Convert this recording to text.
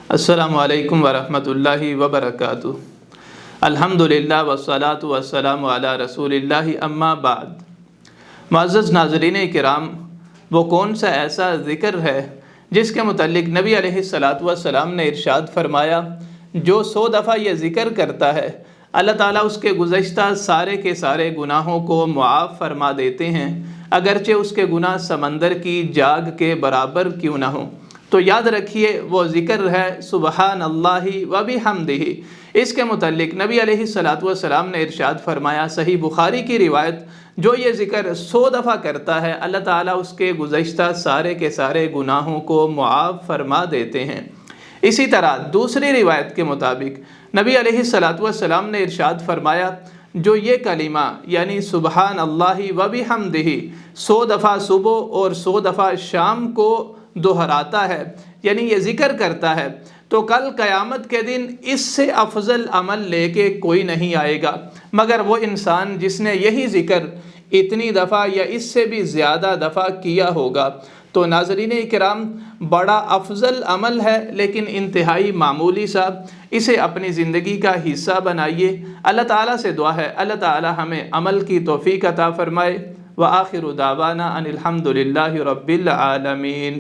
السلام علیکم ورحمۃ اللہ وبرکاتہ۔ الحمدللہ والصلاة والسلام علی رسول اللہ، اما بعد۔ معزز ناظرین کرام، وہ کون سا ایسا ذکر ہے جس کے متعلق نبی علیہ السلام نے ارشاد فرمایا جو 100 دفعہ یہ ذکر کرتا ہے اللہ تعالیٰ اس کے گزشتہ سارے کے سارے گناہوں کو معاف فرما دیتے ہیں، اگرچہ اس کے گناہ سمندر کی جاگ کے برابر کیوں نہ ہوں۔ تو یاد رکھیے وہ ذکر ہے سبحان اللہ و بحمدہ۔ اس کے متعلق نبی علیہ السلام نے ارشاد فرمایا، صحیح بخاری کی روایت، جو یہ ذکر 100 دفعہ کرتا ہے اللہ تعالیٰ اس کے گزشتہ سارے کے سارے گناہوں کو معاف فرما دیتے ہیں۔ اسی طرح دوسری روایت کے مطابق نبی علیہ السلام نے ارشاد فرمایا، جو یہ کلمہ یعنی سبحان اللہ و بحمدہ 100 دفعہ صبح اور 100 دفعہ شام کو دہراتا ہے، یعنی یہ ذکر کرتا ہے، تو کل قیامت کے دن اس سے افضل عمل لے کے کوئی نہیں آئے گا مگر وہ انسان جس نے یہی ذکر اتنی دفعہ یا اس سے بھی زیادہ دفعہ کیا ہوگا۔ تو ناظرین کرام، بڑا افضل عمل ہے لیکن انتہائی معمولی سا، اسے اپنی زندگی کا حصہ بنائیے۔ اللہ تعالیٰ سے دعا ہے اللہ تعالیٰ ہمیں عمل کی توفیق عطا فرمائے۔ وآخر دعوانا ان الحمد للہ رب العالمین۔